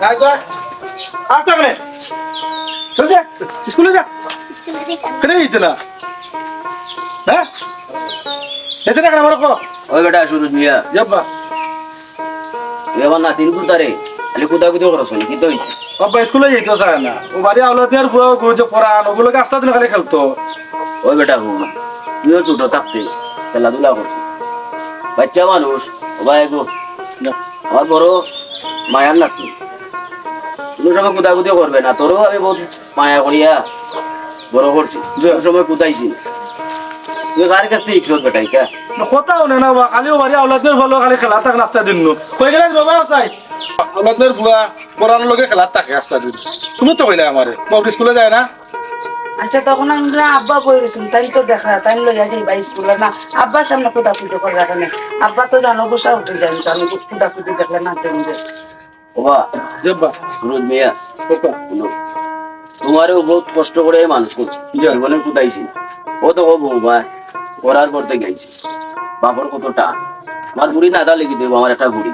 আয় যা আজ থাকলে চল যা স্কুলে যা কেন যাইছ না হ্যাঁ এতে না কেন আমার কো ওই বেটা সুরজ মিয়া যাবা এবার না তিন কুতারে খালি কুদাকুদি করছ কি তো হইছে বাবা স্কুলে যাইছ স্যার না ও বাড়ি আওলাদের পুরো যে পড়ান ওগুলোকে আস্তে দিন খালি খেলতো ওই বেটা হুন তুইও ছোট থাকতে খেলাধুলা করছ বাচ্চা মানুষ ও ভাই গো আমার বড় মায়ার নাতি কোনো সময় কুদাকুদি করবে না তোরও আমি বহুত মায়া করিয়া বড় করছি কোনো সময় কুদাইছি তুই কার কাছ থেকে ইচ্ছত বেটাই কা কোথাও না বা খালিও বাড়ি আওলাদের ভালো খালি খেলা থাকে নাস্তা দিন কই গেলে বাবা চাই আওলাদের পুরা পড়ানোর লোকে খেলা থাকে নাস্তা দিন তুমি তো কইলে আমারে বাবু স্কুলে যায় না আচ্ছা তখন আমরা আব্বা বলেছেন তাই তো দেখা তাই লইয়া যাইবা স্কুলে না আব্বার সামনে কুদা পুজো করে রাখে না আব্বা তো জানো বসা উঠে যাই আমি কুদা পুজো দেখলে না তেমনি ওবা যাবা সুরজ মিয়া কোথা শুনো তোমারও বহুত কষ্ট করে মানুষ করছি জীবনে কুদাইছি ও তো ও বউ ভাই করার করতে গেছি বাপর কত টান আমার বুড়ি না দা লিখে দেবো আমার একটা বুড়ি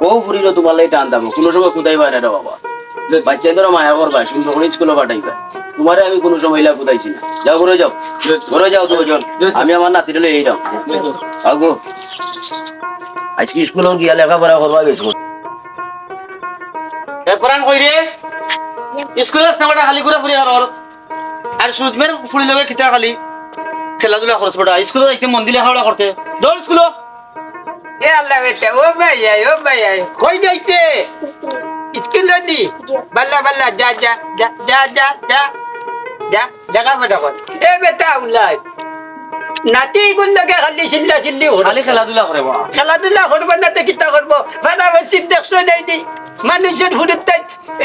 ও বুড়িরও তোমার লাই টান দাবো কোনো সময় কুদাই পায় না রে বাবা বাচ্চা ধরো মায়া করবা সুন্দর করে স্কুলে পাঠাইবা তোমারে আমি কোনো সময় ইলা কুদাইছি না যাও ঘরে যাও ঘরে যাও দুজন আমি আমার নাতিরে লই যাও আগো আজকে স্কুলেও গিয়া লেখাপড়া করবা গেছো এরপরান কই রে স্কুলে নামাটা খালি করে ফুরি আর সুদমের ফুড়ি লগে খিতা খালি খেলাধুলা খরচ পড়া স্কুলে যাইতে মন দিলে হাওড়া করতে দৌড় স্কুল এ আল্লাহ বেটা ও ভাই কই যাইতে স্কুল দি বাল্লা বাল্লা যা যা যা যা যা যা যা জায়গা বেটা কর এ বেটা উলাই নাতি গুন্ডকে খালি চিল্লা চিল্লি খালি খেলাধুলা করে বা খেলাধুলা করবো না তো কিতা করবো ফাটাফাটি দেখছো নাই দি মানুষের হুড়ুতে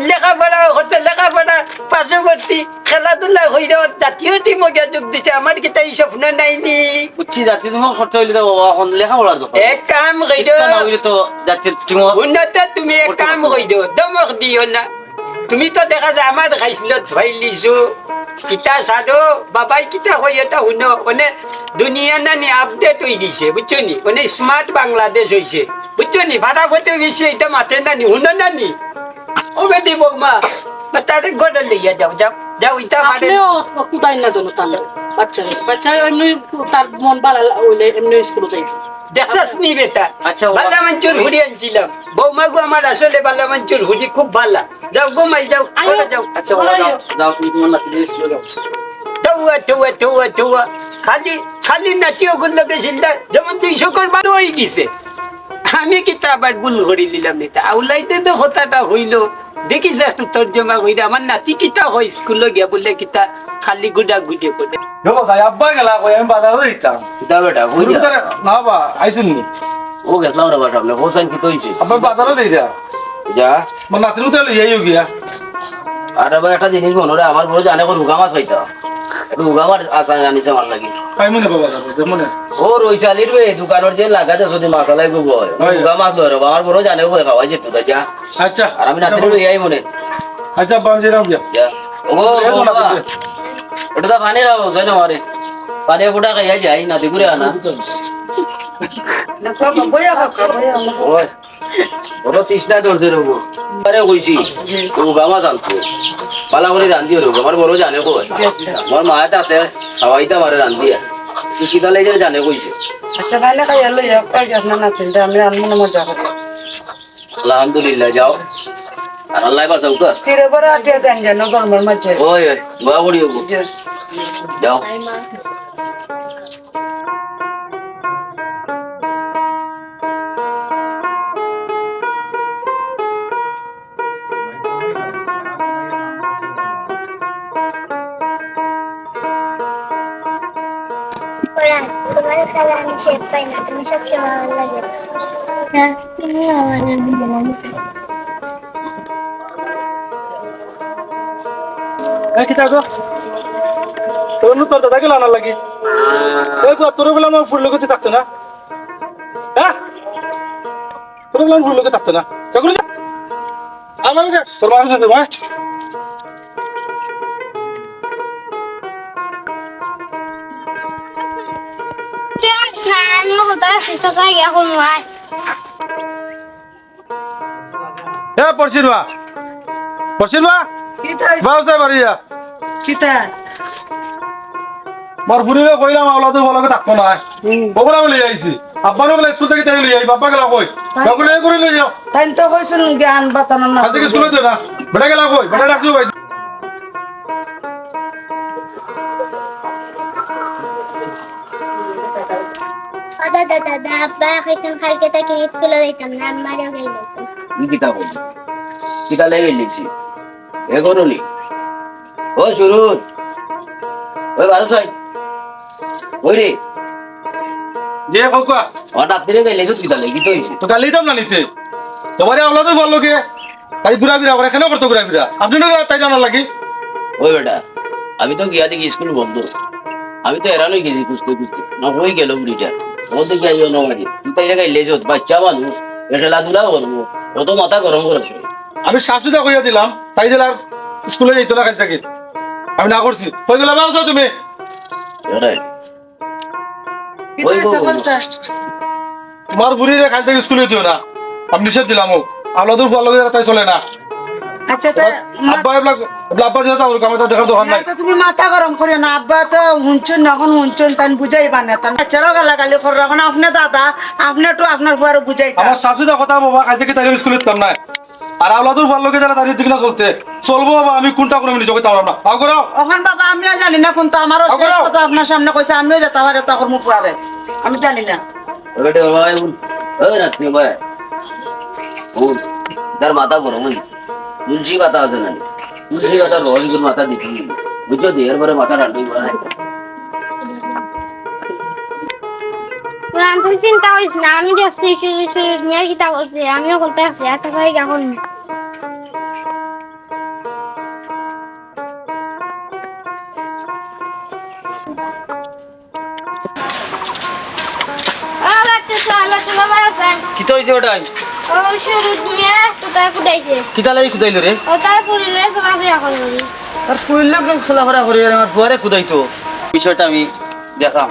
লেখাপড়া করতে লেখাপড়া পার্শ্ববর্তী খেলাধুলা হইল জাতীয় টিমও গিয়া যোগ দিছে আমার কিতা এই স্বপ্ন নাইনি উচ্চি যাত্রী তোমার খরচ হইলে তো এখন লেখাপড়ার দরকার এক কাম কইর শিক্ষা না হইলে তো যাত্রী উন্নত তুমি এক কাম কইর দমক দিও না তুমি তো দেখা যায় আমার খাইছিল ভাই লিছো কিতা সাধো বাবাই কিতা কই এটা শুনো মানে দুনিয়া নানি আপডেট হয়ে গেছে বুঝছো নি মানে স্মার্ট বাংলাদেশ হয়েছে বুঝছো নি ফাটাফাটি গেছে এটা মাথে নানি শুনো নানি ও বেটি বৌমা তাতে ঘরে লইয়া যাও যাও যাও ইটা ফাটে আপনিও কোথায় না জানো তাহলে বাচ্চা এমনি তার মন ভালো হইলে এমনি স্কুলে যাই দেখছাস নি বেটা আচ্ছা, বালা মঞ্চুর হুড়ি আনছিলাম বৌমা গো আমার আসলে বালা মঞ্চুর হুড়ি খুব ভালো যাও গোমাই যাও ঘরে যাও আচ্ছা ওরা যাও যাও তুমি তোমার নাতি স্কুলে যাও টুয়া খালি খালি নাতিও গুলো গেছিল যেমন 200 করবার হয়ে গেছে আমি কিতা আবার ভুল করে নিলাম নেতা আউলাইতে তো কথাটা হইল দেখিস একটু তর্জমা হইলে আমার নাতি কিতা হয় স্কুলে গিয়া বললে কিতা খালি গুডা গুডে পড়ে বাবা যাই আব্বা গেলা কই আমি বাজারে যাইতাম কিতা বেটা শুরু করে না বাবা আইছেন নি ও গেছলাম রে বাসা আপনি হোসাইন কি কইছে আব্বা বাজারে যাইতা যা মানে নাতির তো লইয়াইও গিয়া আরে ভাই একটা জিনিস মনে রে আমার বড় জানে কো রুগা মাছ খাইতা রুগা মাছ আসা জানিছে আমার লাগি আমি মনে বাবা যাবো মনে ও রইচালির বে দোকানের যে লাগাতে যদি মাসালাই গো বয় রুগা মাছ লয় রে আমার বড় জানে কো খাওয়াই যেত যা আচ্ছা আর আমি নাতিরে লই আই মনে আচ্ছা আব্বা আমি যাইলাম গিয়া যা ও এটা তো পানি খাবো তাই না মারে পানি ফুটা খাইয়া যাই নাতি ঘুরে আনা বইয়া কাকা বইয়া ওই ওর তৃষ্ণা ধরতে রবো আরে কইছি রুগা মাছ আনতো পালা করে রান্ধি রবো আমার বড় জানে কো আমার মা তাতে খাওয়াইতে আমারে রান্ধিয়া শিখিতা লেগে জানে কইছে আচ্ছা ভাইলে খাইয়া লইয়া কই আপনার না তিনটা আমি আনমনে মজা করি আলহামদুলিল্লাহ যাও আর আল্লাহ বাঁচাও তো ফিরে পরে আটিয়া দেন যেন গরমের মাঝে ওই গোয়া করি হবো যাও তোমার খেলা আমি শেপ পাই না তুমি সবসময় ভালো লাগে হ্যাঁ তুমি আমার এ কিটা গো তোর নু তোর দাদাকে লানা লাগি ওই গো তোর বলে আমার ফুল লগতে থাকতো না হ্যাঁ তোর বলে ফুল লগতে থাকতো না কাকুরে যা আমার লগে তোর মাছ দে ভাই এ পড়ছিস মা কিতা হইছে? বাউসে বাড়িয়া কিতা মোর বুড়িরে কইলাম আওলাদু বলকে থাকবো না বগুড়া বলে আইছি আব্বানো বলে স্কুল থেকে তাই লই আই বাবা গেলা কই বাবু লই করে লই যাও তাই তো কইছেন জ্ঞান বাতানো না আজকে স্কুলে দিও না বেটা গেলা কই বেটা ডাকছো ভাই দাদা দাদা আব্বা খাইছেন কালকে থেকে স্কুলে যাইতাম না আমারও গেল তুই কিতা করবি কিতা লেগে লিখছি এ করুনি ও শুরু ওই বারো ছয় ওই রে যে কোকা হঠাৎ করে গেলে কিতা লেগে তো হয়েছে তো গালি দাম না নিতে তোমারে আওলাদু বলকে তাই ঘুরা ফিরা করে কেন করতো ঘুরা ফিরা আপনি না তাই জানার লাগি ওই বেটা আমি তো গিয়া দেখি স্কুল বন্ধ আমি তো এরানোই গেছি খুঁজতে খুঁজতে না হয়ে গেল বুড়িটা ও তো গিয়া ইয়ে নবাড়ি তুই তাই জায়গায় লেজ বাচ্চা মানুষ এ খেলাধুলা করবো ও তো মাথা গরম করেছে আমি সাফসুদা কইয়া দিলাম তাই জেলার স্কুলে যাইতো না কাল থেকে আমি না করছি কই গেলা বাউসা তুমি এরাই কিতা হইছে কইছা তোমার বুড়িরে কাল থেকে স্কুলে দিও না আমি নিষেধ দিলাম ও আওলাদুর বল লগে তাই চলে না আচ্ছা তা আব্বা এবলা আব্বা যেটা ওর কামটা দেখার দরকার নাই তো তুমি মাথা গরম করিও না আব্বা তো হুনছুন এখন হুনছুন তাই বুঝাইবা না তান বাচ্চারও গালাগালি করো এখন আপনি দাদা আপনি তো আপনার ফুয়ারও বুঝাইতা আমার সাফসুদা কথা বাবা কাল থেকে তাই স্কুলে দিতাম না আর আওলাদুর বল লগে যারা তাদের দিকে না চলতে চলবো বাবা আমি কোনটা করে নিজে কইতাম না আও করো এখন বাবা আমিও জানি না কোনটা আমারও শেষ আগ্রহ। কথা আপনার সামনে কইছে আমিও যেতে পারে তখন মুখ ফুয়ারে আমি জানি না ওই বেটা ভাই ওই রাত্রি ভাই ও তার মাথা গরম হয়ে তুলসী পাতা আছে না তুলসী পাতা রস করে মাথা দিতে বুঝছো দেহের পরে মাথা রান্না করা হয় পুরান তুমি চিন্তা করিস না আমি দেখছি মেয়ের কিতা করছে আমিও করতে আসছি আচ্ছা ভাই এখন কিতা হয়েছে ওটাই ও শুরু মেয়ে কোথায় কুদাইছে কিতা লাগি কুদাইল রে ও তার ফুলিলে চলাফেরা করবি তার ফুল খেলাফেরা করে আমার ফুয়ারে কুদাইতো বিষয়টা আমি দেখাম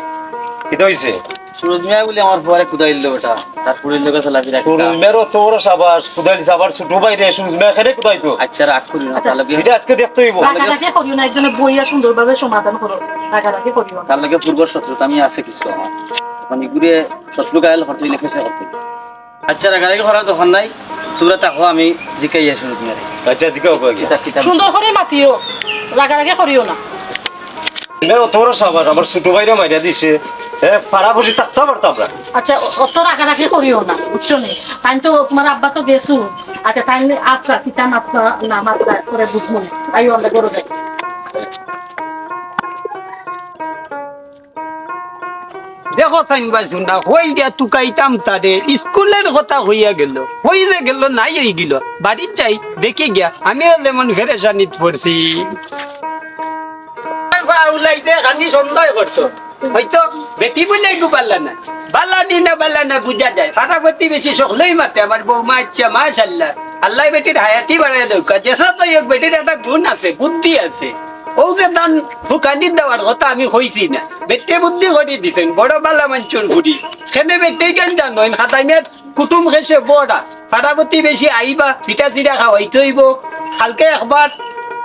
কিটা হইছে সুরজ মিয়া বলে আমার ফুয়ারে কুদাইল ওটা তার ফুলের লোকের খেলাফেরা মেরো তোর সাবাস কুদাইল সাবার ছোট ভাই রে শুনছ মে খেলে কুদাই তো আচ্ছা রাগ করি না তার লাগে এটা আজকে দেখতে হইব রাগারাগি করিও না একজনে বইয়া সুন্দরভাবে সমাধান করো রাগারাগি করিও না তার লাগে পূর্ব শত্রুতা আমি আছে কিছু আমার মানে ঘুরে শত্রু গায়েল হতে লিখেছে হতে আচ্ছা রাগারাগি করার দোকান নাই তোরা তাকো আমি জিকাই আছো তুমি আচ্ছা জিকাও কই কিতা কিতা সুন্দর করে মাতিও রাগারাগি করিও না মেরো তোর সাবাস আমার ছোট ভাইরে মাইরা দিছে এ পাড়া বসে থাকতে পারতাম না আচ্ছা অত রাগারাগি করিও না বুঝছো নি তাই তো তোমার আব্বা তো গেছু আচ্ছা তাই আচ্ছা কিতা মাত্রা না মাত্রা করে বুঝবো না তাই অনেক বড় যাই দেখো সাইনবা শুননা হই গিয়া তুকাইতাম তারে স্কুলের কথা হইয়া গেল হইলে গেল নাই হই গেল বাড়ির যাই দেখি গিয়া আমিও যেমন ফেরেশানিত পড়ছি উলাইতে খানি সন্দেহ করতো হয়তো বেটি বলে একটু পারলা না বালা না বুঝা যায় ফাটাফাটি বেশি সকলেই মাতে আমার বৌমা ইচ্ছা মাশাল্লাহ আল্লাহ বেটির হায়াতি বাড়াই দৌকা যেসা তো এক বেটির একটা গুণ আছে বুদ্ধি আছে ওকে দান ফুকানি দেওয়ার কথা আমি কইছি না বেটে বুদ্ধি করে দিছেন বড় বালা মাঞ্চুর ঘুরি খেনে বেটে কেন জানো খাতাইনের কুটুম খেসে বড়া ফাটাফাটি বেশি আইবা পিঠা চিরা খাওয়াইতে হইব কালকে একবার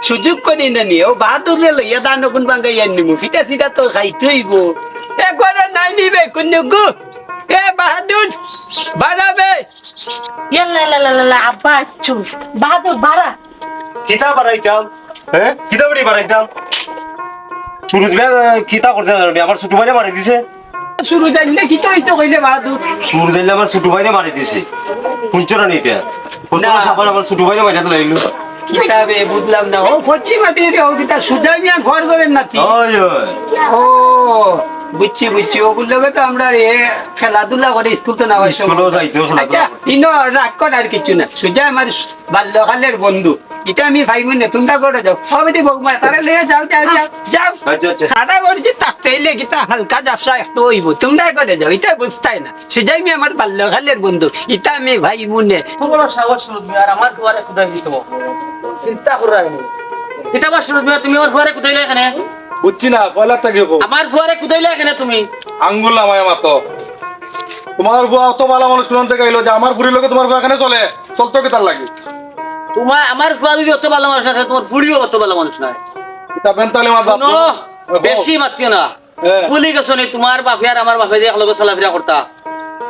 সুযোগ করে না নিয়ে ও বাহাদুরে লইয়া দান কোন বাঙ্গাইয়া নিমু ফিটা সিটা তো খাইতে হইব একবারে নাই নিবে কোন গু এ বাহাদুর বাড়াবে ইয়াল্লা আব্বা চুল বাহাদুর বাড়া কিতা বাড়াইতাম হ্যাঁ কিতা বাড়ি বাড়াইতাম ছোট মে কিতা করছে আমার ছোট ভাইরে মারি দিছে শুরু জানলে কি তো হইতে কইলে বাহাদুর সুর দিলে আমার ছোট ভাইরে মারি দিছে শুনছরা নি এটা কত না। সাবার আমার ছোট ভাইরে মাইরা লাইলো কিতাবে বুঝলাম না ও ফচি মাটির ও কিতা সুজামিয়ান ফর করেন নাতি ওই ওই ও বুঝছি ওগুলোকে তো আমরা এ খেলাধুলা করে স্কুল তো না স্কুলেও যাইতো খেলাধুলা আচ্ছা ইনো রাগ করার কিছু না সুজা আমার বাল্যকালের বন্ধু এটা আমি ফাইভ মিনিট তোমরা করে যাও সবেটি বৌমা তারা লিয়ে যাও যাও আচ্ছা আচ্ছা খাটা করছি তাকতেইলে কিতা হালকা জাফসা একটু হইব তোমরা করে যাও এটা বুঝতাই না সেটাই আমি আমার বাল্যকালের বন্ধু এটা আমি ভাই বোনে তোমার সাহস সুরজ মিয়া আর আমার ফুয়ারে কুদাই দিছো চিন্তা করা আমি কিতা বার সুরজ মিয়া তুমি আমার ফুয়ারে কুদাইলে এখানে বুঝছি না পয়লা থেকে আমার ফুয়ারে কুদাইলে এখানে তুমি আঙ্গুল নামায় মাতো তোমার বুয়া অত ভালো মানুষ কোন থেকে এলো যে আমার বুড়ির লোকে তোমার বুয়া এখানে চলে চলতো কি তার লাগে তোমার আমার ফুয়া যদি অত ভালো মানুষ না থাকে তোমার ফুড়িও অত ভালো মানুষ না এটা বেন্তালে আমার বাপ শোনো বেশি মাতিও না হ্যাঁ। বলি গেছো নি তোমার বাপে আর আমার বাপে যে একলগে চলাফেরা করতা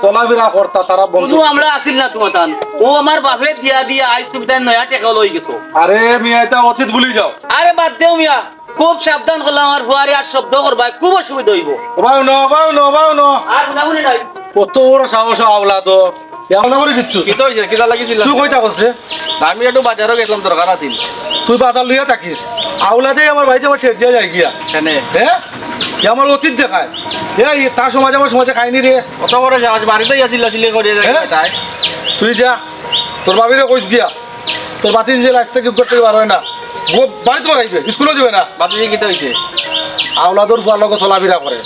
চলাফেরা করতা তারা বন্ধু শুধু আমরা আসিল না তোমার তান ও আমার বাপে দিয়া দিয়া আজ তুমি তাই নয়া টেকা লই গেছো আরে মিয়া এটা অতীত ভুলি যাও আরে বাদ দেও মিয়া খুব সাবধান করলাম আমার ফুয়ারি আর শব্দ করবা খুব অসুবিধা হইব বাউ ন বাউ ন বাউ ন আর শুনাবনি নাই কত বড় সাহস আওলা তো এমন করে দিচ্ছু কিতা হইছে কিতা লাগিছিল তুই কইতা কসরে আমি একটু বাজারও গেছিলাম দরকার আছিল তুই বাজার লইয়া থাকিস আওলাদে আমার ভাইতে আমার ঠের দিয়া যায় গিয়া কেনে হ্যাঁ এ আমার অতীত দেখায় এই তার সমাজে আমার সমাজে খাইনি রে কত বড় জাহাজ বাড়িতেই আছিল আসলে করে যায় হ্যাঁ? তাই তুই যা তোর বাবিরে কইস গিয়া তোর বাতি যে লাস্ট থেকে করতে পারো না বাড়িতে পাঠাইবে স্কুলে যাবে না বাতিজি কিতা হইছে আওলাদর ফুয়ার লগে চলাফেরা করে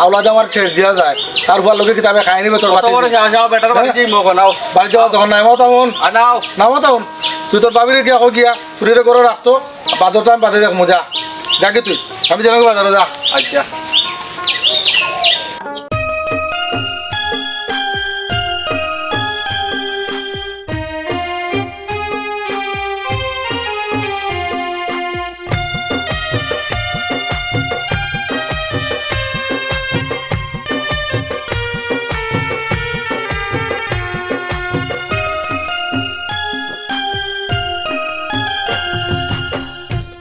আওলাদে আমার ঠের দিয়া যায় তার ফুয়ার লগে কিতাবে খাই নিবে তোর কত বাতি বড় জাহাজ যাও বেটার বাড়িতে মগ নাও বাড়ি যাওয়া তখন নাই মত আমন আনাও নামো তখন তুই তোর বাবিরে গিয়া কই গিয়া ফুরিরে করে রাখতো বাজার টাইম বাদে দেখ মজা যাকে তুই আমি জানাবো বাজারে যা আচ্ছা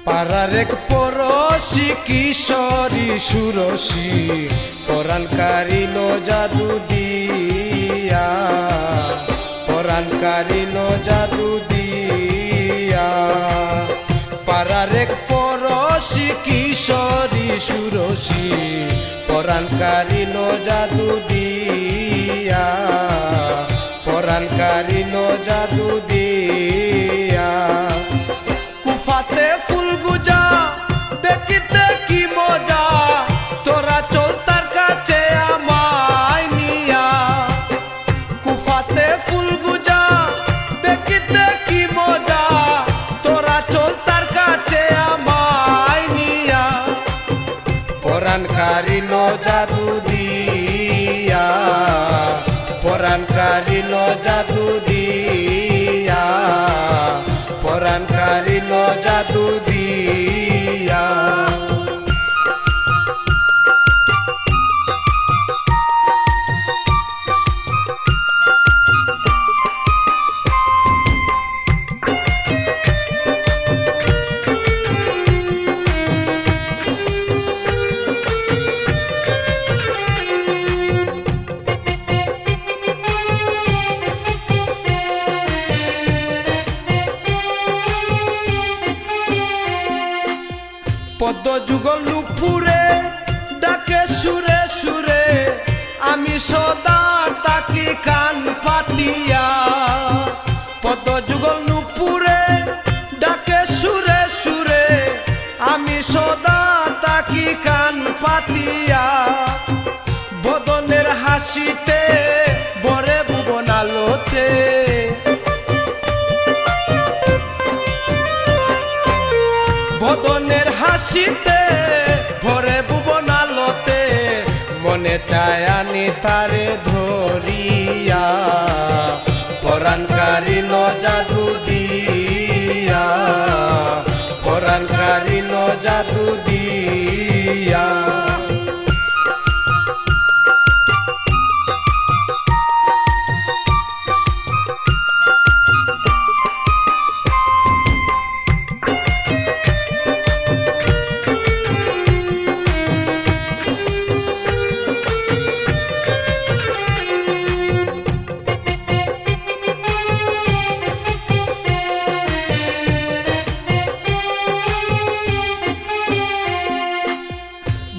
পাড়ার এক পরশি কিশোরী সুরসী পরাণ কারিল জাদু দিয়া পরাণ কারিল জাদু দিয়া পাড়ার এক পরশি কিশোরী সুরসী পরাণ কারিল জাদু দিয়া পরাণ কারিল জাদু দিয়া কুফাতে ফুল গুজা দেখিতে কি মজা তোরা চল তার কাছে আমায় নিয়া কুফাতে ফুল গুজা দেখিতে কি মজা তোরা চল তার কাছে আমায় নিয়া পরাণ কারিল জাদু দিয়া পরাণ কারিল জাদু দিয়া পরাণ কারিল জাদু দিয়া পদ্ম যুগল নুপুরে ডাকে সুরে সুরে আমি সদা তাকি কান পাতিয়া পদ্ম যুগল নুপুরে ডাকে সুরে সুরে আমি সদা তাকি কান পাতিয়া বদনের হাসিতে বরে ভুবন আলোতে বদনের হাসিতে ভরে ভুবন আলোতে মনে চায় আনি তারে ধরিয়া পরাণ কারিল জাদু দিয়া পরাণ কারিল জাদু দিয়া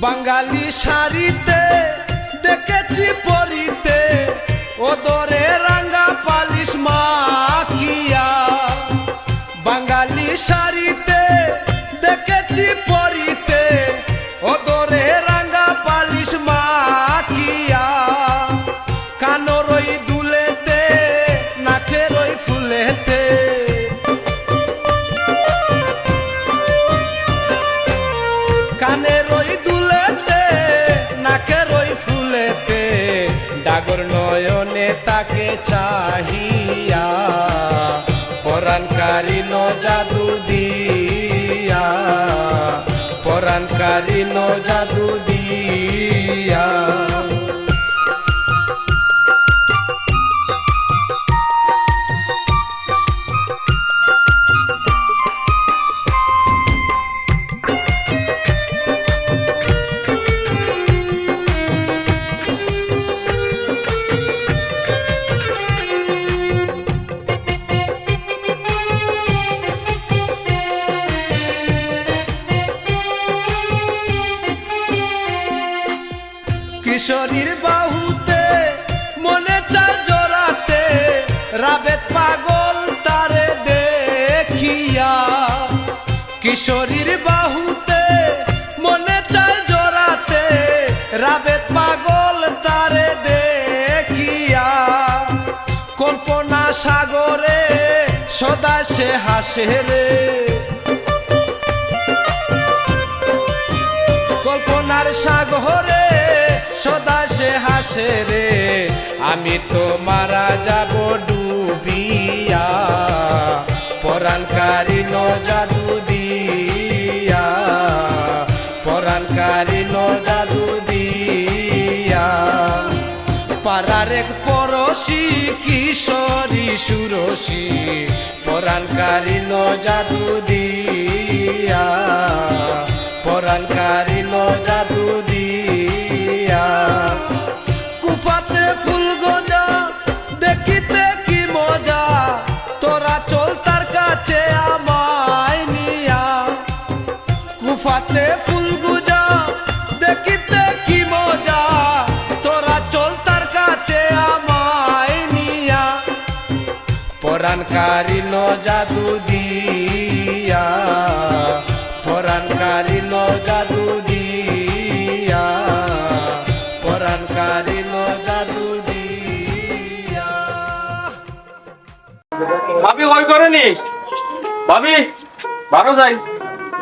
বাঙালি শাড়িতে দেখেছি পরিতে ওদরে রাঙ্গা পালিশ মাখিয়া বাঙালি শাড়িতে দেখেছি পরিতে ওদরে রাঙ্গা পালিশ মাখিয়া কানরই দুলেতে নাকেরই ফুলেতে কানেরই দুলেতে নাকেরই ফুলেতে ডাগর নয়নে তাকে চাহিয়া পরাণ পরাণকারী ন জাদু দিয়া, পরাণকারী ন জাদু দিয়া। কিশোরীর বাহুতে মনে চায় জড়াতে, রাবেত পাগল তারে দেখিয়া। কিশোরীর বাহুতে মনে চায় জড়াতে, রাবেত পাগল তারে দেখিয়া। কল্পনা সাগরে সদা সে হাসে রে, কল্পনার সাগরে সদা সে হাসে রে। আমি তো মারা যাব ডুবিয়া, পরাণকারী ন জাদু দিয়া, পরাণকারী ন জাদু দিয়া। পাড়ার এক পড়শি কিশোরী সুরসী, পরাণকারী ন জাদু দিয়া, পরাণকারী ন জাদু দিয়া। কুফাতে ফুল গজা দেখিতে কি মজা, তোরা চল তার কাছে আমায় নিয়া। কুফাতে ফুল গুজা দেখিতে কি মজা, তোরা চল তার কাছে আমায় নিয়া। পরাণকারী ন জাদু দিয়া, পরাণকারী ন জাদু দিয়া, পরাণকারী ন জাদু দিয়া। ভাবি কই করেনি ভাবি ভালো যাই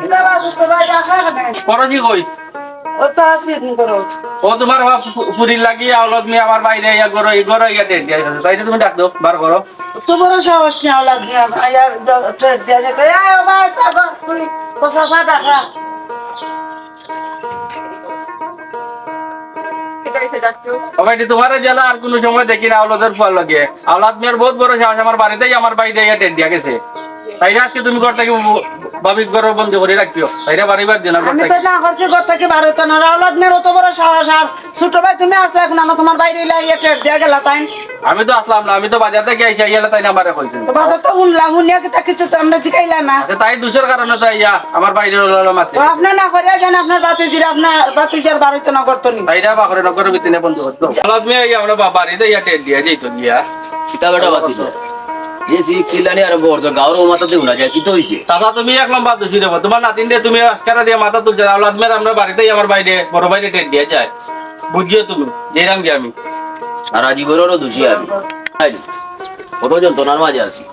এটা বাসুস তো ভাই রাখা কেন? করজি কই ও তো আছে তুমি করো। ও তোমার পুরি লাগি আওলত মি আমার বাইরে ইয়া করো ই করো ইয়া ডেট দিয়া তাইতে তুমি ডাক দাও বার করো। তোমার সাহস নেওয়া লাগবে আয়ার ট্রেড দিয়া যেতে। আয় ও ভাই সাবা তুই কোসা ডাকা। ওবাইটি তোমার জেলা আর কোনো সময় দেখি না আওলাদের ফল লাগে। আওলাদ মিয়ার বহুত বড় সাহস, আমার বাড়িতেই আমার বাইরে ইয়া ডেট দিয়া গেছে। তাই আজকে তুমি ঘর থেকে ভাবি ঘর বন্ধ করে রাখিও, তাইরা বাড়িবার দিন আমি তো না করছি ঘর থেকে বার হইতো না। রাউলাদ মেয়ের অত বড় সাহস, আর ছোট ভাই তুমি আসলে এখন না তোমার বাইরে ইয়ে ট্রেড দিয়া গেলা তাই। আমি তো আসলাম না, আমি তো বাজার থেকে আইসা ইয়া তাই না আমারে কইছেন। তো বাদে তো শুনলাম, শুনিয়া কি তা কিছু তো আমরা জিকাইলা না। আচ্ছা তাই দুশোর কারণে তো ইয়া আমার বাইরে হলো মাত্র। তো আপনার না করিয়া জান আপনার বাতিজির বার হইতো না করতো নি। তাইরা বাকরে নগর ভিতরে বন্ধ করতো। আওলাদ মিয়া ইয়া আমরা বাড়িতে ইয়া ডেট দিয়া যাইতো গিয়া। কিতা বেটা বাতি তো যে চিল্লানি আর বর্জ গাওর মাথাতে উনা যায় কি তো হইছে। দাদা তুমি এক লম্বা দোষী দেবো, তোমার নাতিন দিয়ে তুমি আজকারা দিয়ে মাথা তুলছে। আওলাদ মেয়ের আমরা বাড়িতেই আমার বাইরে বড় বাইরে টেট দিয়ে যায়, বুঝিও তুমি যেরাম যে আমি সারা জীবনেরও দোষী আমি। কত যন্ত্রণার মাঝে আছি।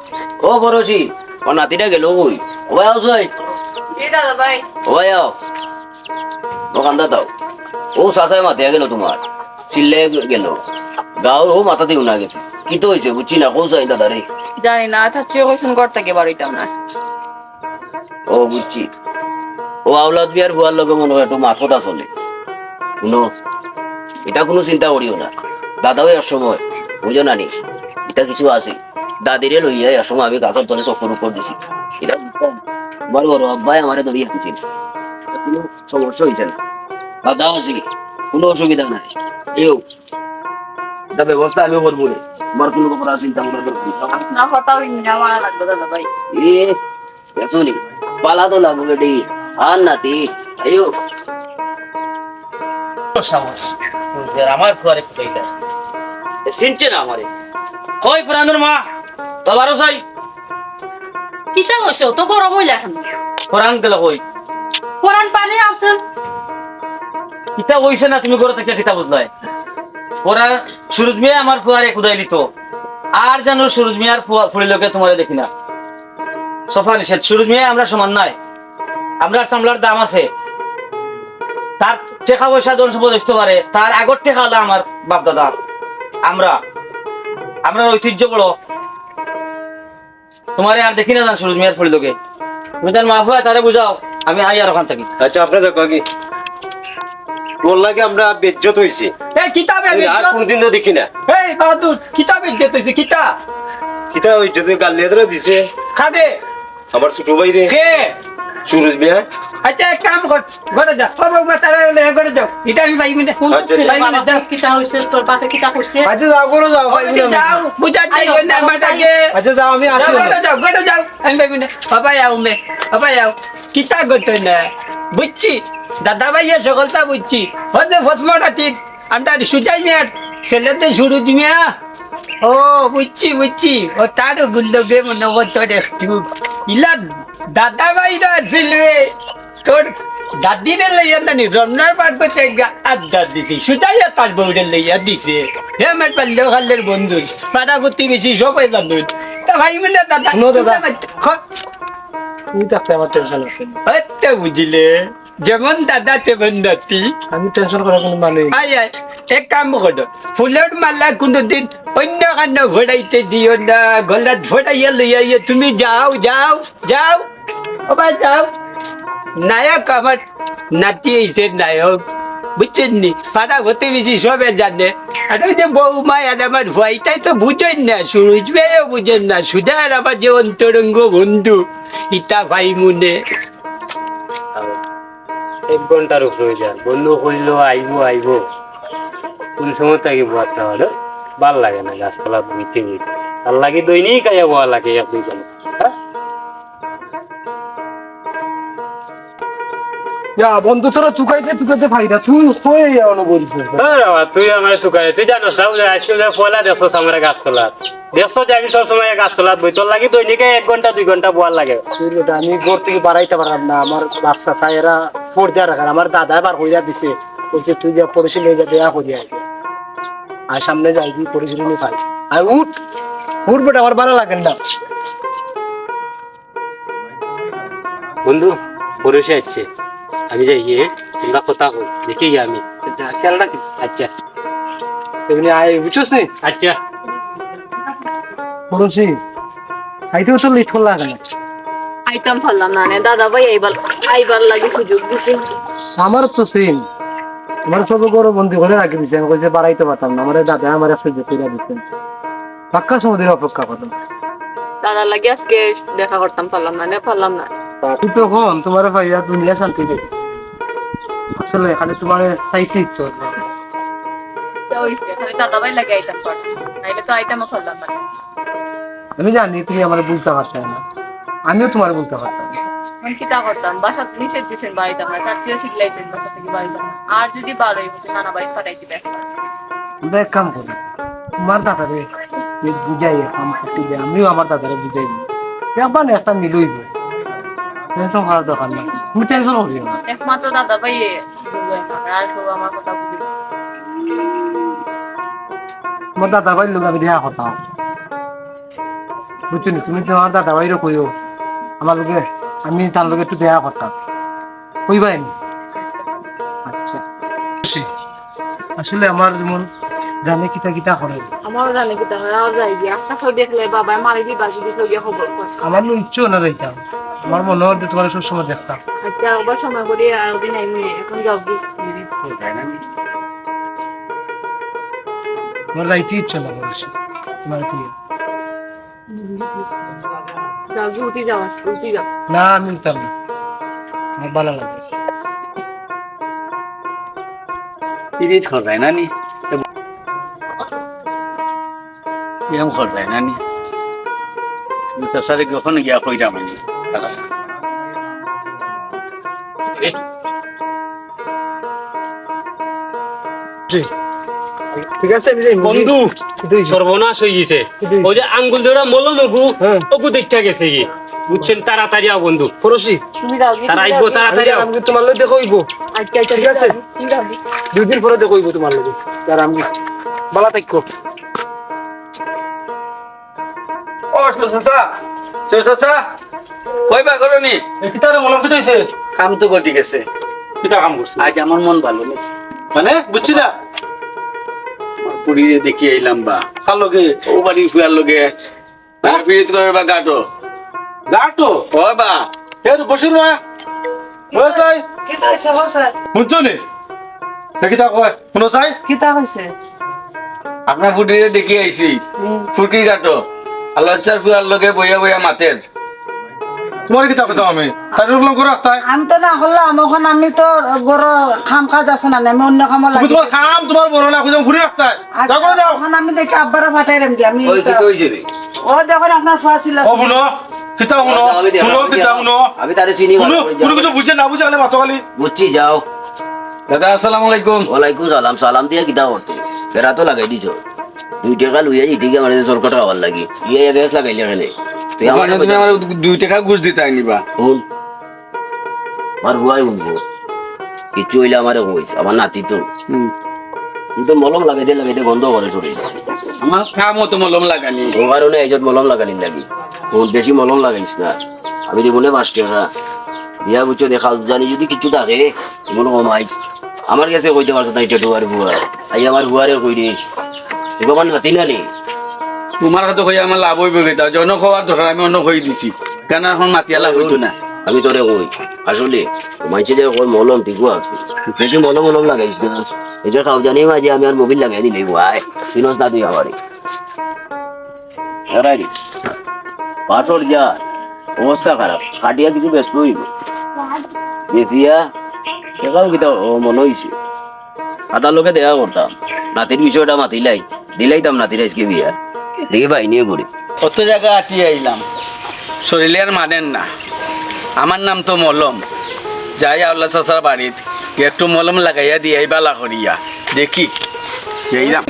ও বড়শি ও নাতিটা গেল কই? ও ভাই আওসাই ও ভাই আও দোকানদার দাও। ও সাসায় মাতিয়া গেল তোমার চিল্লে গেল গাওর ও মাথাতে উনা গেছে কি তো হয়েছে বুঝছি না। কৌসাই দাদা রে জানি না, আচ্ছা চেয়ে কইছেন ঘর থেকে বাড়িতাম না। ও বুঝছি। ও আওলাদ বিয়ার বুয়ার লগে মনে হয় একটু মাথা চলে। শুনো এটা কোনো চিন্তা করিও না, দাদাও এর সময় বুঝো না নি এটা কিছু আছে। দাদিরে লইয়া এর সময় আমি গাছের তলে চক্কর উপর দিছি। এটা বড় বড় আব্বাই আমারে ধরিয়ে আনছিল, কোনো সমস্যা হয়েছে না। দাদা আছি, কোনো অসুবিধা নাই। এও এটা ব্যবস্থা আমি করবো রে, আমার কোনো ব্যাপার চিন্তা করার দরকার নেই। না হতাও না মারা লাগবে দাদা ভাই। শুনি পালা তো লাগবে বেটি আর নাতি আইও সাহস আমার ফুয়ারে কুটাইটা চিনছে না আমারে। কই পুরানোর মা বাবারও চাই কিতা কইছো তো গরম হইলা এখন। পুরান গেল কই কোরআন পানি আনছেন। কিতা কইছে না তুমি ঘরে থেকে কিতা বুঝলাই। ওরা সুরজ মিয়া আমার ফুয়ারে কুদাইলি তো আর জানো সুরজ মিয়ার ফুড়ি লোকে তোমারে দেখি না। সফা নিষেধ, সুরজ মিয়া আমরা সমান নাই, আমরা সামলার দাম আছে। তার টেকা পয়সা ধন সম্পদ আসতে পারে, তার আগর টেকা হলো আমার বাপ দাদা। আমরা ঐতিহ্য বড় তোমারে আর দেখি না জান সুরজ মিয়ার ফুড়ি লোকে তুমি তার মা ফুয়া তারে বুঝাও আমি আই আর ওখান থাকি আচ্ছা আপনার দেখো আগে বললাকে আমরা বেজ্জত হইছি এই কিতাবে আর কোনদিন তো দেখি না এই বাহাদুর কিতাবে যেতেছে কিতা কিতা ওই যদি গালিয়া ধরে দিছে খাদে আমার ছোট ভাই রে কে সুরজ মিয়া আচ্ছা এক কাম কর ঘরে যা ও বাবা তারা ঘরে যাও এটা আমি পাইবি না আচ্ছা, ছেলে বাবা কিতা হইছে তোর বাসা কিতা করছে আচ্ছা যাও করো যাও ওকে যাও বুঝা যাইও না মাটাকে আচ্ছা যাও আমি আসি ঘরে যাও আমি পাইবি না বাবা যাও মে বাবা যাও কিতা করতে না বুঝছি দাদা ভাইয়া সকলটা বুঝছি হতে ফসমটা ঠিক আমরা সুজাই মিয়ার ছেলেতে সুরজ মিয়া ও বুঝছি ও তার গুল্লকে মনে তোর একটু ইলা দাদা ভাইরা ছিলবে তোর দাদিরে লইয়া নানি রমনার পাট বসে আড্ডা দিছি সুজাইয়া তার বউরে লইয়া দিছে হে আমার পাল্লে খালের বন্ধু পাড়া প্রতিবেশী সবাই জানো তা ভাই মিলে দাদা শুনো দাদা। তুমি থাকতে আমার টেনশন আছে আচ্ছা বুঝলে যেমন দাদা তেমন দাতি আমি টেনশন করার কোনো মানে নেই। আয় আয় এক কাম করো ফুলের মালা কোনোদিন অন্য কান্ন ফোড়াইতে দিও না গলাত ফোড়াইয়া লইয়া তুমি যাও যাও যাও আবার যাও নায়ক আমার নাতি হইছে নায়ক বুঝছেন নি পাড়া হতে বেশি সবে জানে আর ওই যে বৌমা আর আমার ভয়টাই তো বুঝেন না সুরজ মেয়েও বুঝেন না সুজা আর আমার যে অন্তরঙ্গ বন্ধু ইতা ভাই মুনে 1 ঘন্টার উপরে যান বন্ধ করলেও আইব কোন সময় তাকে বোয়াতে হলো ভাল লাগে না গাছতলা বুঝতে ভাল লাগে দৈনিক খাইয়া বোয়া লাগে 1-2 জন বন্ধু তোরা চুকাইতে ফাইদা তুই হয়ে যাওয়ানো বলছিস তুই আমার তুকারে তুই জানোস না যে আজকে যে পয়লা দেখছস আমার গাছতলা দেখছো যে আমি সবসময় গাছতলা বই তোর লাগে দৈনিক 1 ঘন্টা 2 ঘন্টা বোয়া লাগে আমি ঘর থেকে বাড়াইতে পারলাম না আমার বাচ্চা চাইরা ফোর দেওয়া রাখার আমার দাদা বার হইয়া দিছে বলছে তুই যা পরিশীল হয়ে যা দেয়া করিয়া আর সামনে যাই কি পরিশীল নিয়ে পাই আর উঠ বেটা আমার ভালো লাগে না বন্ধু পরিষে আছে আমি যাই গিয়ে তোমরা কথা কই দেখি গিয়ে আমি খেয়াল রাখিস আচ্ছা এমনি আয় বুঝছিস নি আচ্ছা পড়োশি আইতেও তো লেট করলা কেন আইতাম পারলাম না নে দাদা ভাই আইবার লাগে সুযোগ দিছে আমার তো সেম আমার সব বড় বন্ধু করে রাখি দিছে আমি কইছে বাড়াইতে পারতাম না আমার দাদা আমার সুযোগ করে দিতেন পাক্কা সময় অপেক্ষা করতাম দাদা লাগে আজকে দেখা করতাম পারলাম না তুই তখন তোমার ভাইয়া দুনিয়া শান্তি দেবে আসলে খালি তোমার সাইতে ইচ্ছে হতো। খালি দাদা ভাই লাগে আইতাম পারতাম নাইলে তো আইতামও পারলাম না আমি জানি তুমি আমার বুঝতে পারতে না আমিও তোমার বুঝতে পারতাম না। আমি কিতা করতাম বাসা নিষেধ দিয়েছেন বাড়িতাম না চাকরিও শিখলাইছেন বাসা থেকে বাড়িতাম না আর যদি বারোই বলছে নানা বাড়ি পাঠাই দিবে আমরা এক কাম করি তোমার দাদারে বুঝাই কাম করতে দিই আমিও আমার দাদারে বুঝাই দিই একবার না একটা মিলই যায় টেনশন করার দরকার না তুমি টেনশন করিও না একমাত্র দাদা ভাই আর কেউ আমার কথা বুঝি তোমার দাদা ভাইয়ের লোক আমি দেখা কথা বুঝছো নি তুমি তোমার দাদা ভাইরও কইও আমার লোকে আমি তার লোকে একটু দেখা করতাম কইবাই নি আচ্ছা আসলে আমার যেমন জানে কিতা করে আমারও জানে কিতা হয় আর যাই গিয়া একটা দেখলে বাবা মারি দি বাজি দিতে গিয়া খবর আমার নো ইচ্ছেও না যাইতাম আমার মনে হচ্ছে তোমার সবসময় দেখতাম আচ্ছা আবার সময় করি আর দিন আইমি এখন যাও কি আমার যাইতে ইচ্ছে না বলছি তোমার কি যাও উঠি যাও উঠি যাও না আমি উঠতাম না আমার ভালো লাগে পিরিজ করবে না নি এরকম করবে না নি সাসারে কখন গিয়া কইরাম আমি ঠিক আছে বন্ধু সর্বনাশ হয়ে গেছে ওই যে আঙ্গুল ধরা মলো নগু ওগু দেখা গেছে কি বুঝছেন তাড়াতাড়ি আও বন্ধু ফরসি তুমি যাও কি তারা আইবো তাড়াতাড়ি আও আমি তোমার লগে দেখইবো আচ্ছা আচ্ছা ঠিক আছে ঠিক আছে 2 দিন পরে দেখইবো তোমার লগে আর আমি বালা থাকো ও চাচা কইবা করনি কিতারে মলম কিতা হইছে কাম তো গটি গেছে কিতা কাম করছ আজ আমার মন ভালো নেই মানে বুঝছি না পুরী দেখি আইলাম বা কার লগে ও বাড়ি ফুয়ার লগে পিরিত করে বা গাটো গাটো ও বা এর বসির মা চাই কি তো হয়েছে হো স্যার শুনছো নি কিতা কয় শুনো চাই কি তা হয়েছে আপনার ফুটিরে দেখি আইছি ফুটি কাটো আল্লাহর ফুয়ার লগে বইয়া বইয়া মাতের তোমার কিতা কথা আমি তাই রুগলাম করে রাখতাই আমি তো না হলাম এখন আমি তো বড় খাম কাজ আছে না আমি অন্য কামে তুমি লাগি তোমার খাম তোমার বড় না খুঁজে ঘুরে রাখতাই যাও করে যাও এখন আমি দেখি আব্বারা ফাটাই রাম কি আমি ওই কি কইছে রে ও যখন আপনার ফাসিল ও শুনো কিতা শুনো শুনো কিতা শুনো আমি তারে চিনি শুনো কোনো কিছু বুঝে না বুঝে খালি মাতো খালি বুঝছি যাও দাদা আসসালামু আলাইকুম ওয়ালাইকুম সালাম সালাম দিয়া কিতা করতে ফেরা তো লাগাই দিছ 2 টাকা লইয়া দিতে গিয়ে আমার সরকার খাওয়ার লাগি ইয়ে গ্যাস লাগাইলে এখানে তুই আমার তুমি আমার 2 টাকা ঘুষ দিতে আইনিবা শুন আমার বুয়াই উঠবো কিছু হইলে আমার কইস আমার নাতি তো কিন্তু মলম লাগাই দিয়ে গন্ধ করে চলে আমার কাম তো মলম লাগানি ও কারণে এই মলম লাগানি লাগি বেশি মলম লাগাইস না আমি দিব না 5 টাকা দিয়া বুঝছো দেখা জানি যদি কিছু থাকে এগুলো কমাইস আমার কাছে কইতে পারছো না এটা ডুয়ার বুয়া আই আমার বুয়ারে কই রে এগুলো মানে নাতি না নি তোমার হাতে কই আমার লাভ হইবে গেতা জন খাওয়ার দরকার আমি অন্য কই দিছি কেন এখন মাতিয়া লাভ হইতো না আমি তোরে কই আসলে মাইছে যে কই মলম ঠিকও আছে বেশি মলম লাগাইস না এটা খাও জানি মাঝে আমি আর মোবিল লাগাই দিলে ভাই সিনস না তুই আমারে এরাই পাথর যা অবস্থা খারাপ কাটিয়া কিছু ব্যস্ত হইব বেচিয়া এখানে কিতা মনে হয়েছে আদার লোকে দেখা করতাম নাতির বিষয়টা মাতিলাই দিলাইতাম নাতির আজকে বিয়া দেখি ভাই নিয়ে ঘুরি কত জায়গা আটিয়ে আইলাম শরীরে আর মানেন না আমার নাম তো মলম যাই আল্লাহ চাচার বাড়িত একটু মলম লাগাইয়া দিয়ে বালা করিয়া দেখি এইলাম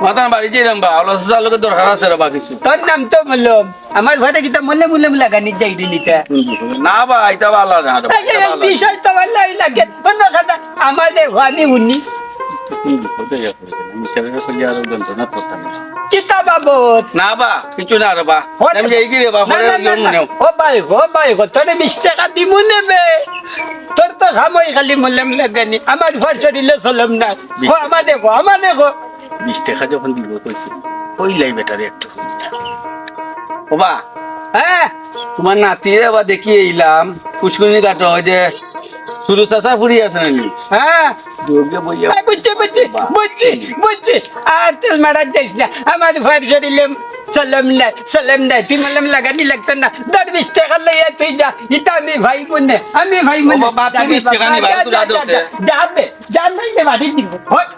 মাতার বাড়ি যাইলাম বা আল্লাহ চাচার লোকের দরকার আছে রে বা কিছু তোর নাম তো মলম আমার ঘরে কিতা মলে মুলম লাগানি যাই দিনিতা না বা আইতা ভালো না বিষয় তো ভালো লাগে অন্য কথা আমাদের ভানি উনি কিতা বাবদ না বা কিছু না রে বা আমি যাই কি রে বা পরে মনে ও ভাই তোর 20 টাকা দিমু নেবে তোর তো খামই খালি মলম লাগানি আমার ঘর চলিলে চলম না আমার দেখো 20 টাকা যখন দিব কইছি কইলাই বেটারে একটু ও বা হ্যাঁ তোমার নাতিরে আবার দেখি এইলাম পুষ্করণী কাটো ওই যে সুরু চাচা ফুরি আছে নাকি হ্যাঁ দুর্গে বইয়া বুঝছি আর তেল মারা যাইস না আমার ঘর চলিলে চলম নাই তুই মলম লাগানি লাগতো না 20 টাকা লইয়া তুই যা এটা আমি ভাই বোনে ও বাবা, তুই 20 টাকা নিবা, তুই রাধে হতে। যাবে জানাই নে বাড়ি দিব হট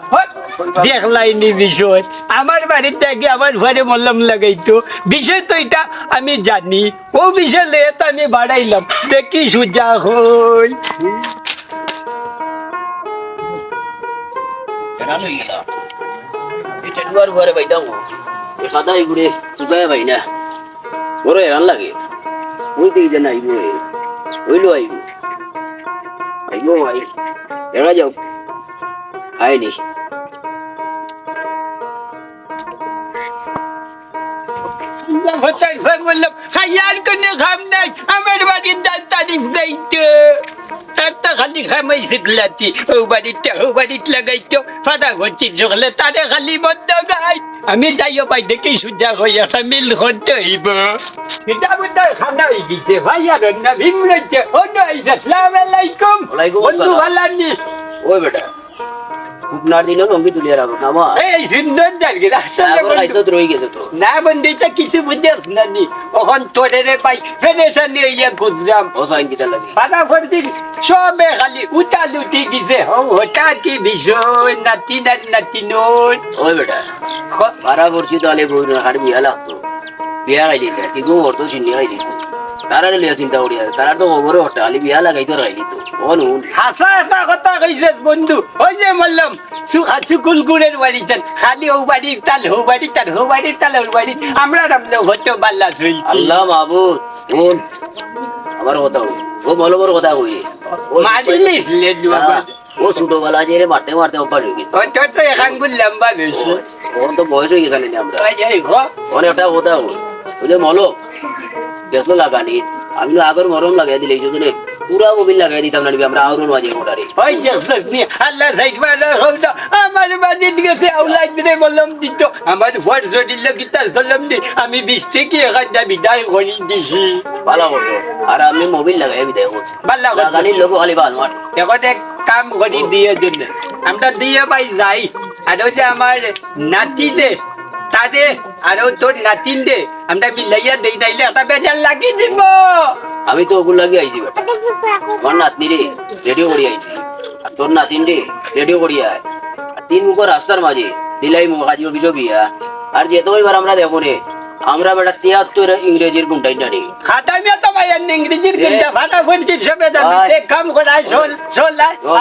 দেখলাইনি বিষয় আমার বাড়ির থেকে আমার ঘরে মলম লাগাইতো বিষয় তো এটা আমি জানি ও বিষয় লইয়া তো আমি বাড়াইলাম দেখি সুজা হই এটা দুয়ার ঘরে বাইতাম সাদাই ঘুরে সুগায় ভাই না বড় হেরান লাগে ওই দিকে যেন আইব ওইলো আইব ভাই এরা যাও আইনি বললাম খাইয়ার কোনো খাম নাই আমার বাড়ির দান তারিফ নাই তো তারটা খালি খামাই শিখলাতি ও বাড়িত লাগাইতো ফাটা ঘরছি চোখলে তারে খালি বন্ধ গাই আমি যাইও পাই দেখি সুজা হয়ে একটা মিল করতে হইব এটা বুঝতে খানা হয়ে গেছে ভাই আর না ভিম রয়েছে ও নইছে আসসালামু আলাইকুম ওয়ালাইকুম বন্ধু আসসালাম। ভালো আনি ওই বেটা আপনার দিনও লম্বি তুলিয়ে রাখো না মা এই সুন্দর জায়গা আসলে বন্ধু খাইতো তো রয়ে গেছে তো না বন্ধু এটা কিছু বুঝেছ না নি ওখান তোরে রে পাই ফেডেশন নিয়ে ইয়ে খুঁজলাম ও সাইন কিটা লাগে ফাটাফট দিন সবে খালি উঠি গেছে হঠাৎ কি বিষয় নাতি নোট ওই বেটা পারা করছি তো আলে বই হাড় বিয়া লাগতো বিয়া খাইলি কি গো ওর তো চিনি খাইলি তারা লিয়া চিন্তা করি তারা তো খবরে ওঠে আলি বিয়া লাগাইতো রাইলি তো ও নুন হাসা একটা কথা কইছে বন্ধু ওই যে বললাম সুকুল গুড়ের বাড়িতে খালি ও বাড়ি তাল হো বাড়ি তাল হো বাড়ি তাল ও বাড়ি আমরা রামলে হতো বাল্লা চলছি আল্লাহ মাহবুব শুন আমার কথা ও ভালো বড় কথা কই মারিলিস লে ও ছোটবেলা যে রে মারতে অভ্যাস হয়ে গেছে ওই তোর তো এখানগুলো লম্বা বেশি ওর তো বয়স হয়ে গেছে না আমরা ওই যে ঘর অনেক একটা কথা ওই যে মলো গেছিল লাগানি আমি আগের মরম লাগাই দিলে এই জন্য পুরা মোবিল লাগাই দিতাম না আমরা আউরুল মাঝে ওটারে ওই যে সজনি আল্লাহ সাইডমালা হইতো আমার বাড়ি দিকে আউলাই দিলে বললাম দিত আমার ফোন জড়িল কিতা বললাম দি আমি 20 টাকা এখানটা বিদায় করে দিছি ভালো করছো আর আমি মোবিল লাগাই বিদায় করছি ভালো করছো। গাড়ির লোক খালি বাল মারে এখন এক কাম করি দিয়ে জন্য আমরা দিয়ে পাই যাই আর ওই যে আমার নাতি দে তাদের আর তোর নাতিন দে আমরা মিলাইয়া দেই তাইলে একটা বেজার লাগিয়ে দিব আমি তো ওগুলো লাগিয়ে আইছি বেটা আমার নাতনি রে রেডিও করি আইছি আর তোর নাতিন রে রেডিও করি আয় আর 3 মুখ রাস্তার মাঝে দিলাই মুখ হাজি অভিযোগ বিয়া আর যেত এবার আমরা দেখো রে আমরা বেটা 73 ইংরেজির গুন্ডাই না রে খাতামিয়া তো ভাই ইংরেজির কিন্তু ফাটাফট কি সবে দাবি এক কাম করে আই চল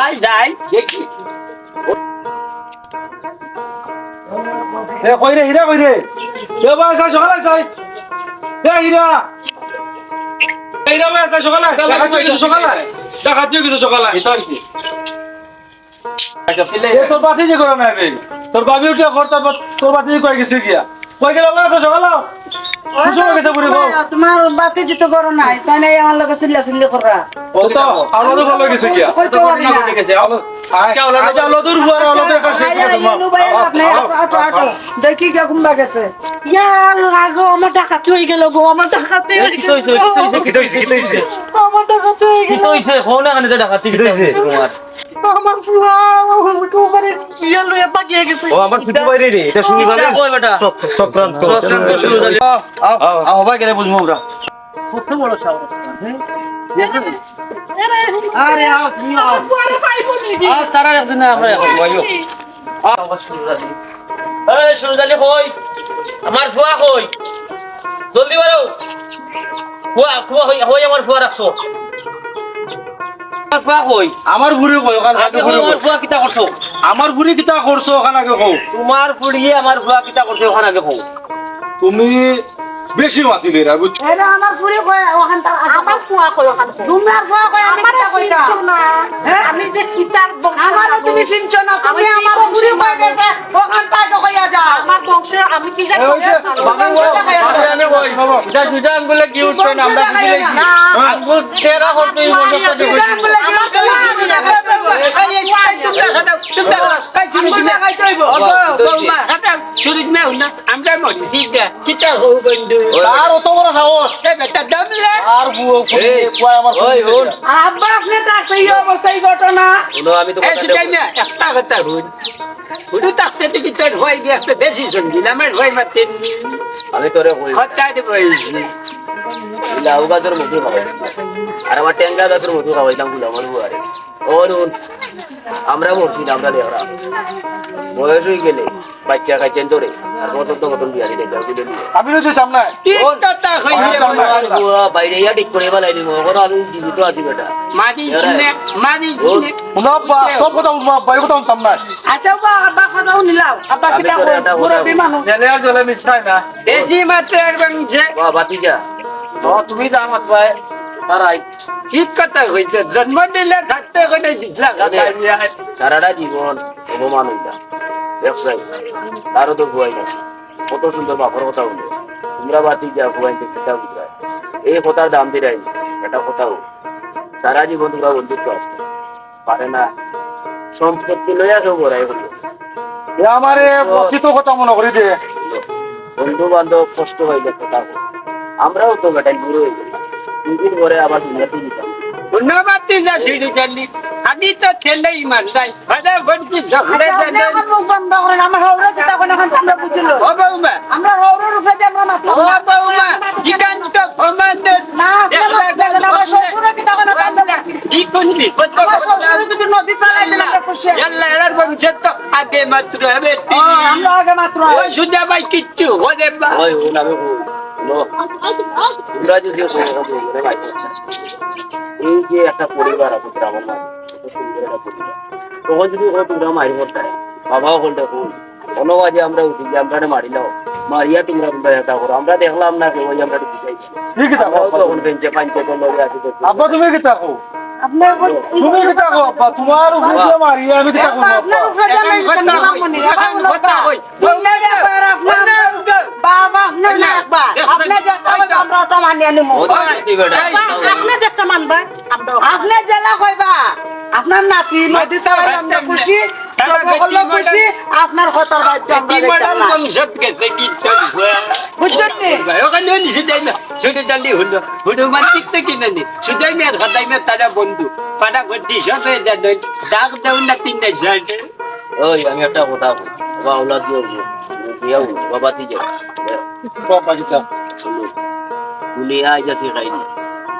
আই যাই দেখি এ কই রে হীরা কই রে এ ভাই সাই সকালে সাই এ হীরা ভাই সাই সকালে দেখা তুই কিছু সকালে দেখা তুই কিছু সকালে তোর বাতি যে করে না বে তোর বাবি উঠে ঘর তোর বাতি কই গেছে গিয়া কই গেল ভাই সাই সকালে খুশি হয়ে গেছে বুড়ি গো তোমার বাতি যেতে করো নাই তাই নাই আমার লগে চিল্লা চিল্লি করা ও তো আলো তো ভালো গেছে গিয়া কইতে পারি না আলো আজ আলো দূর হুয়ার আলো তো একটা শেষ করে তোমার ইনু ভাই আপনি আটো আটো দেখি কে ঘুম লাগেছে ইয়া লাগো আমার টাকা চুই গেল গো আমার টাকা তে কি হইছে কি হইছে আমার টাকা চুই কি গেল হইছে ফোন এখানে যে ডাকাতি কি হইছে তোমার আমার ফুয়া তোমার ইয়া লইয়া পাকিয়ে গেছে ও আমার ছুটি বাইরে রে এটা শুনি ভালো কই বেটা সক্রান্ত সক্রান্ত শুরু হলো আও ভাই গেলে বুঝমু আমরা কত বড় সাহস আরে আও তুমি আও ফুয়ারে পাইবো নি আর তারা একদিন আমরা এখন ভাইও আবার শুরু হলো এই শুরু হলো কই আমার ফুয়া কই জলদি বাড়ো ফুয়া হই আমার ফুয়া রাখছো ফুয়া কই আমার বুড়ি কই ওখানে আগে কই আমার ফুয়া কিতা করছো আমার বুড়ি কিতা করছো ওখানে আগে কও তোমার ফুড়িয়ে আমার ফুয়া কিতা করছো ওখানে আগে কও তুমি বেশি মাতিলে রা বুঝছো এটা আমার ফুরি কই ওখানটা আমার ফুয়া কই ওখান তোমার ফুয়া কই আমি আমার কিতা কইতা আমি যে কিতার বংশ আমারও তুমি চিনছো না তুমি আমি আমার ফুরি কই গেছে ওখানটা আগে কইয়া যাও আমার বংশ আমি কি জানি এটা দুইটা আঙ্গুলে কি উঠবে না আমরা বুঝি লাগি আঙ্গুল তেরা করতে এই বছরটা আমরা মরিছি কিতা হো বন্ধু আর অত বড় সাহস বেটা দমলে আর বুও ফুয়া আমার ওই হন আব্বা আপনি থাকতে এই অবস্থায় ঘটনা শুনো আমি তো এই সুদাই না একটা কথা হন হুডু তাকতে দেখি তোর হয়ে গিয়ে একটা বেশি শুনবি আমার ভয় মারতে আমি তোরে কই কথা দিব লাউ গাছের মধু খাওয়াই আর আমার টেঙ্গা গাছের মধু খাওয়াইলাম গুলো আমার বুয়ারে ও নুন আমরা মরছি না আমরা দেওয়া বয়স হয়ে গেলে বাচ্চা খাইতেন তোরে আর বছর তো মতন বিয়ারি দেখে আমি তো দিতাম না কি কথা কইলে আর বুয়া বাইরে ইয়া ঠিক করে বেলাই দিব ওরা আমি জীবিত আছি বেটা মারি জিনে মারি জিনে না আব্বা সব কথা উঠবা বাইরে কথা উঠতাম না আচ্ছা আব্বা কথাও নিলাও আব্বা কিতা কই মুরব্বি মানুষ জেলে আর জলে মিশাই না বেশি মাত্রার বংশে বা বাতিজা তুমি দামাত ভাই তারাই ঠিক কথা হইছে জন্ম দিলে থাকতে করে দিছলা কথা সারাটা জীবন অপমান হইতা ব্যবসায়ী তারও তো ভুয়াই আছে কত সুন্দর বাপর কথা হলো তোমরা বাতিজা ভুয়াই দেখতে বুঝায় এই কথার দাম দিরাই এটা কথা হোক সারা জীবন তোমরা বন্ধুত্ব আছে পারে না সম্পত্তি লইয়া সব ওরাই হলো এ আমারে প্রকৃত কথা মনে করি যে বন্ধু বান্ধব কষ্ট হইলে কথা হোক আমরাও তো বেটাই বুড়ো হয়ে গেলাম 2 দিন পরে আবার দুনিয়াতে দিতাম ধন্যবাদ যা সিঁড়ি চালি আমি তো ছেলে ইমান নাই ভাড়া ভর্তি ঝগড়ে আপনি আমার মুখ বন্ধ করেন আমার হাওড়া কিতা কোন এখন আমরা বুঝলো ও বৌমা আমরা হাওড়ার উপরে যাব না ও বৌমা ইকান তো ফমান্দের না আমার শ্বশুর কিতা কোন আমরা দেখি ই কোনলি কত আমার শ্বশুর যদি নদী চালাই দিলে আমরা খুশি আল্লাহ এর বংশ তো আগে মাত্র হবে আমরা আগে মাত্র ও সুজা ভাই কিচ্ছু ওরে বা ওই ও নামে হলো তোমরা যদি ভাই এই যে একটা পরিবার আছে আমার মাঝে কত সুন্দর একটা পরিবার তখন যদি ওরা তোমরা মারি করতে বাবাও বলতে খুব অনবাজে আমরা উঠি যে আমরা মারিলাম মারিয়া তোমরা তোমরা এটা করো আমরা দেখলাম না কেউ আমরা বুঝাইছি কি কিতা কও তখন বেঞ্চে পাঞ্চে করলো আসি আব্বা তুমি কিতা কও আপনার তুমি কিতা কও আব্বা তোমার উপরে যে মারি আমি কিতা কও আপনার উপরে আমি মনে এখন কথা কই দুনিয়া ব্যাপার আপনার বাবা আপনার না একবার আপনি যেটা আমরা তো মানিয়ে নিমু আপনি যেটা মানবা আমরা আপনার জেলা কইবা আপনার নাতি নদী তারা আমরা খুশি সকল খুশি আপনার কথার বাড়িতে আমরা দেখতাম না বুঝছেন নি ওখানে নিষেধাই না ছোট জালি হলো হনুমান চিত্ত কিনে নি সুদাই মেয়ের খাতাই মেয়ে তারা বন্ধু পাড়া ঘটি সবে ডাক দেও না তিনটে শার্টে ওই আমি একটা কথা বলি বাবা আওলাদ দিয়া বাবা তিজে বাবা কিতা দুনিয়া যাচ্ছে খাইনি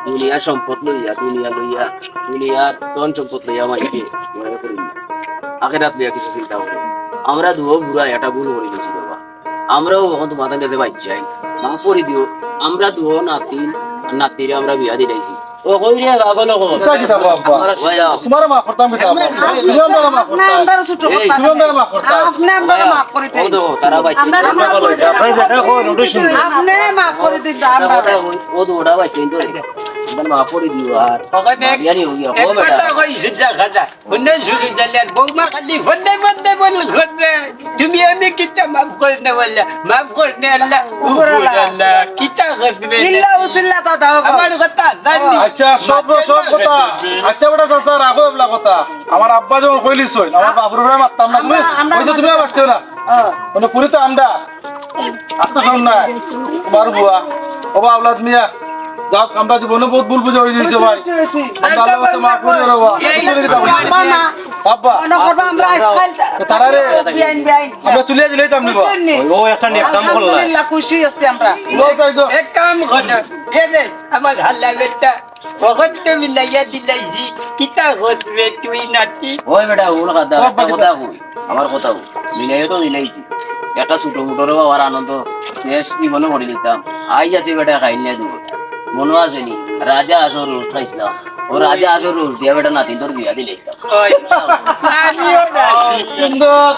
দুনিয়া সম্পদ লইয়া দুনিয়া ধন সম্পদ লইয়া মাইকে আখেরাত লইয়া কিছু চিন্তা করি আমরা দুও বুড়া এটা ভুল করে গেছি বাবা আমরাও এখন তো মাথা নিতে পারছি মা পরি দিও আমরা দুও নাতিরে আমরা বিয়া দিলাইছি ও কই রে গাগল কো কিতা কিতা বাবা তোমার মা করতাম কিতা বাবা তুমি আমরা মা আপনি করতাম আমরা ছোট তুমি আমরা মা করতাম আপনি আমরা মাফ করে ও দিন তো তারা বাইছে আপনি মাফ করে দিন আমরা ও তো ওটা বাইছে তো মানে মা পরি দিও আর ওখানে বিয়ানি হই গিয়া এক ও বেটা কথা কইছে যা খাজা অন্য শুরু জালিয়ার বৌমা খালি বন্ধে বন্ধে বল ঘটবে তুমি আমি কিতা মাফ করনে বললা মাফ করনে আল্লাহ আল্লাহ কিতা করবে ইল্লা উসিল্লা তা দাও আমার কথা জানি আচ্ছা সব কথা আচ্ছা বেটা চাচা রাখো এবলা কথা আমার আব্বা যখন কইলিস হইল আমার বাবুর ভাই মারতাম না তুমি কইছো তুমি মারতেও না মানে পুরি তো আমরা আপনি খাম না তোমার বুয়া ও আওলাদ মিয়া যাও আমরা জীবনে বহুত ভুল বুঝে হয়ে যাইছে ভাই আমরা আল্লাহ মাফ করে দাও বাবা কিছু নেই তা বলছি আব্বা মনে করবা আমরা আজকাল তারা রে বিআইন আমরা তুলিয়ে দিলাইতাম নিবা ও একটা নেক কাম করলা আলহামদুলিল্লাহ খুশি আছি আমরা লো যাই গো এক কাম ঘটে এনে আমার হাল্লা বেটা ভগত মিলাইয়া দিলাইছি কিতা ঘটবে তুই নাতি ওই বেটা ওর কথা একটা কথা কই আমার কথা মিলাই তো মিলাইছি একটা ছোট মোটরও আর আনন্দ বেশ কি মনে করে নিতাম আই যাচ্ছে বেটা খাইলে দিব মনে আছে নি রাজা আসর রোজ খাইছিলাম ও রাজা আসর রোজ দিয়া বেটা নাতি তোর বিয়া দিলে ওই আমিও নাতি সুন্দর